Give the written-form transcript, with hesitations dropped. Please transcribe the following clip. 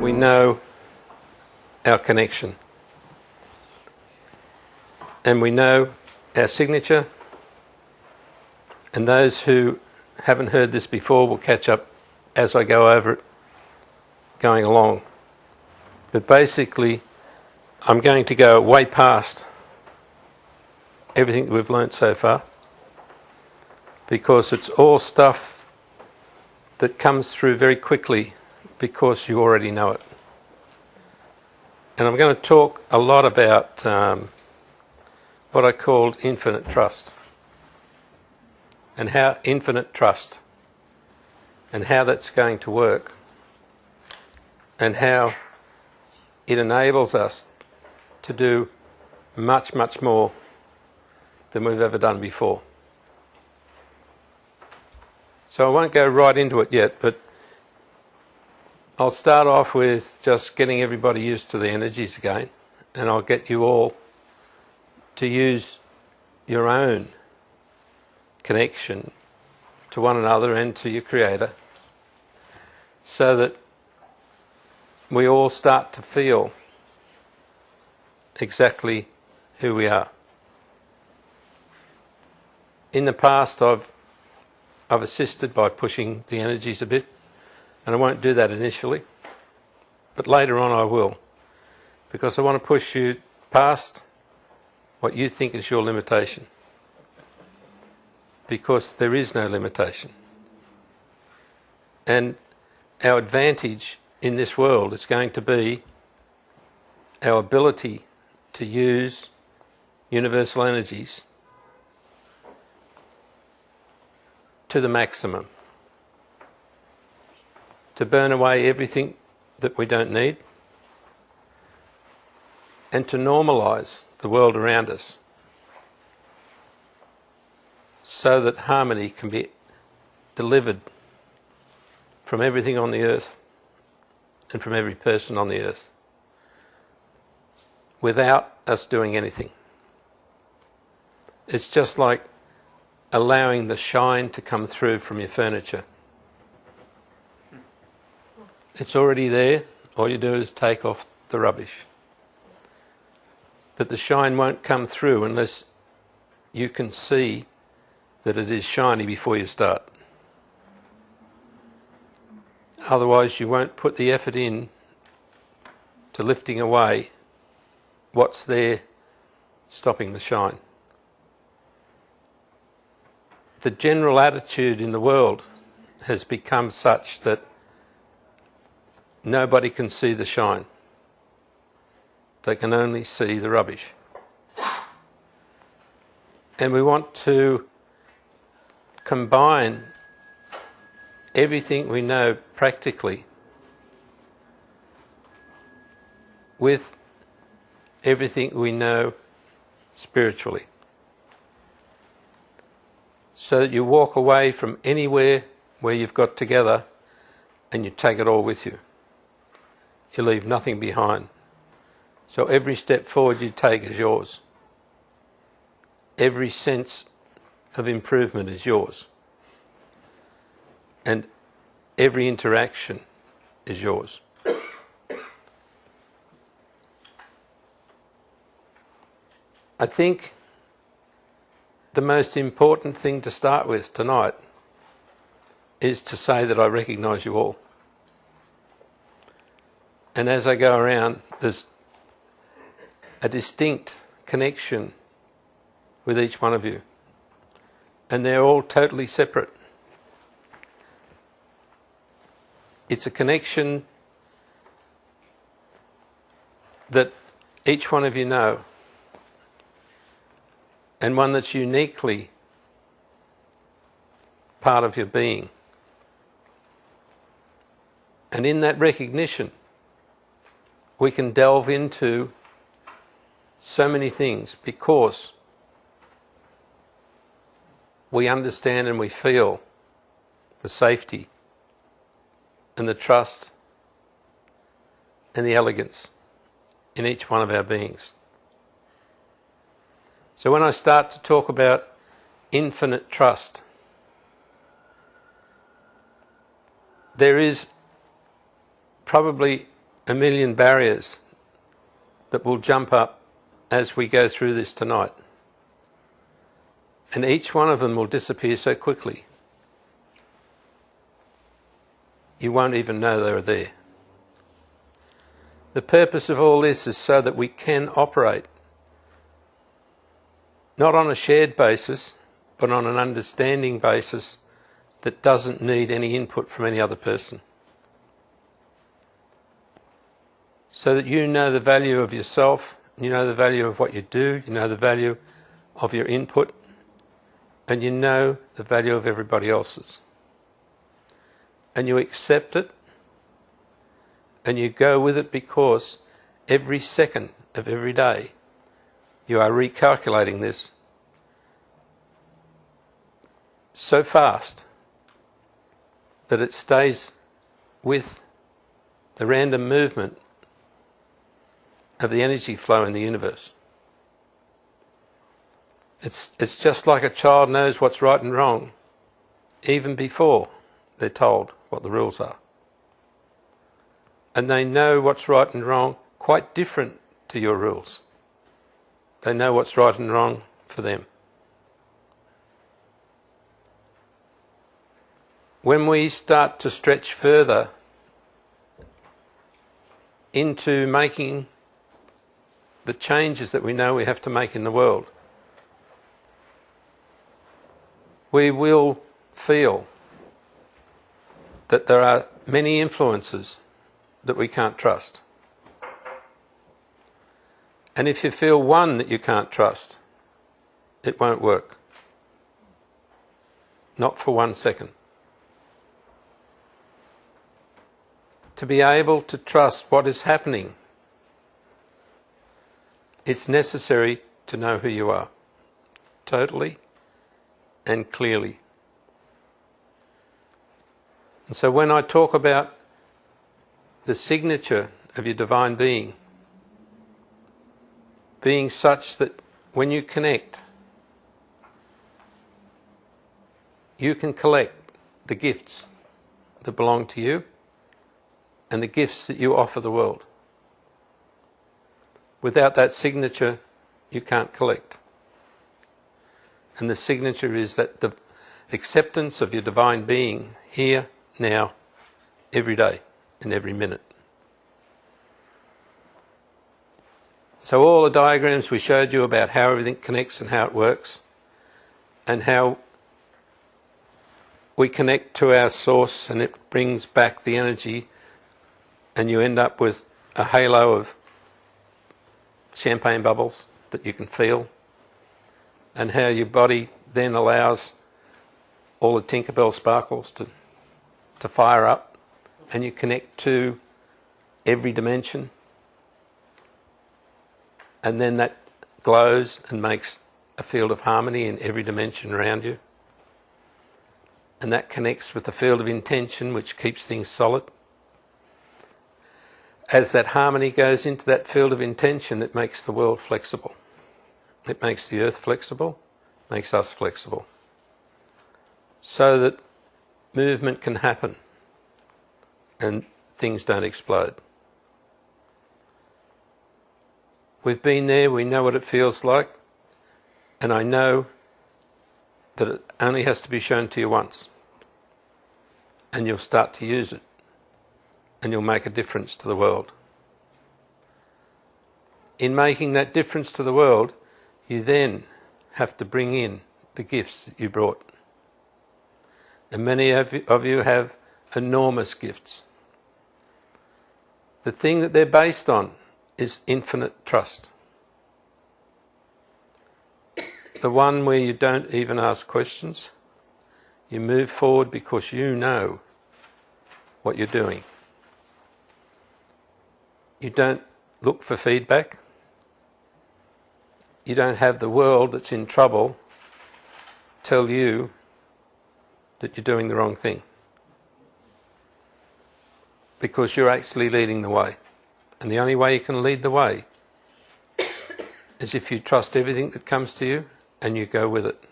we know our connection. And we know our signature. And those who haven't heard this before will catch up as I go over it going along. But basically, I'm going to go way past everything that we've learnt so far, because it's all stuff that comes through very quickly because you already know it. And I'm going to talk a lot about what I called infinite trust, and how infinite trust and how that's going to work, and how it enables us to do much, much more than we've ever done before. So I won't go right into it yet, but I'll start off with just getting everybody used to the energies again, and I'll get you all to use your own connection to one another and to your Creator, so that we all start to feel exactly who we are. In the past, I've assisted by pushing the energies a bit, and I won't do that initially, but later on I will, because I want to push you past what you think is your limitation, because there is no limitation. And our advantage in this world is going to be our ability to use universal energies to the maximum, to burn away everything that we don't need, and to normalise the world around us so that harmony can be delivered from everything on the earth and from every person on the earth without us doing anything. It's just like allowing the shine to come through from your furniture. It's already there. All you do is take off the rubbish. But the shine won't come through unless you can see that it is shiny before you start. Otherwise, you won't put the effort in to lifting away what's there stopping the shine. The general attitude in the world has become such that nobody can see the shine. They can only see the rubbish. And we want to combine everything we know practically with everything we know spiritually, so that you walk away from anywhere where you've got together and you take it all with you. You leave nothing behind. So every step forward you take is yours. Every sense of improvement is yours. And every interaction is yours. I think the most important thing to start with tonight is to say that I recognise you all. And as I go around, there's a distinct connection with each one of you. And they're all totally separate. It's a connection that each one of you know, and one that's uniquely part of your being. And in that recognition, we can delve into so many things, because we understand and we feel the safety and the trust and the elegance in each one of our beings. So when I start to talk about infinite trust, there is probably a million barriers that will jump up as we go through this tonight. And each one of them will disappear so quickly, you won't even know they were there. The purpose of all this is so that we can operate not on a shared basis, but on an understanding basis that doesn't need any input from any other person. So that you know the value of yourself, you know the value of what you do, you know the value of your input, and you know the value of everybody else's. And you accept it, and you go with it, because every second of every day you are recalculating this so fast that it stays with the random movement of the energy flow in the universe. It's just like a child knows what's right and wrong even before they're told what the rules are. And they know what's right and wrong quite different to your rules. They know what's right and wrong for them. When we start to stretch further into making the changes that we know we have to make in the world, we will feel that there are many influences that we can't trust. And if you feel one that you can't trust, it won't work. Not for 1 second. To be able to trust what is happening, it's necessary to know who you are, totally and clearly. And so when I talk about the signature of your divine being, being such that when you connect, you can collect the gifts that belong to you and the gifts that you offer the world. Without that signature, you can't collect. And the signature is that the acceptance of your divine being here, now, every day and every minute. So all the diagrams we showed you about how everything connects and how it works, and how we connect to our source and it brings back the energy, and you end up with a halo of champagne bubbles that you can feel, and how your body then allows all the Tinkerbell sparkles to fire up, and you connect to every dimension, and then that glows and makes a field of harmony in every dimension around you, and that connects with the field of intention, which keeps things solid. As that harmony goes into that field of intention, it makes the world flexible. It makes the earth flexible, makes us flexible, so that movement can happen and things don't explode. We've been there, we know what it feels like, and I know that it only has to be shown to you once, and you'll start to use it, and you'll make a difference to the world. In making that difference to the world, you then have to bring in the gifts that you brought. And many of you have enormous gifts. The thing that they're based on is infinite trust. The one where you don't even ask questions. You move forward because you know what you're doing. You don't look for feedback. You don't have the world that's in trouble tell you that you're doing the wrong thing, because you're actually leading the way. And the only way you can lead the way is if you trust everything that comes to you and you go with it.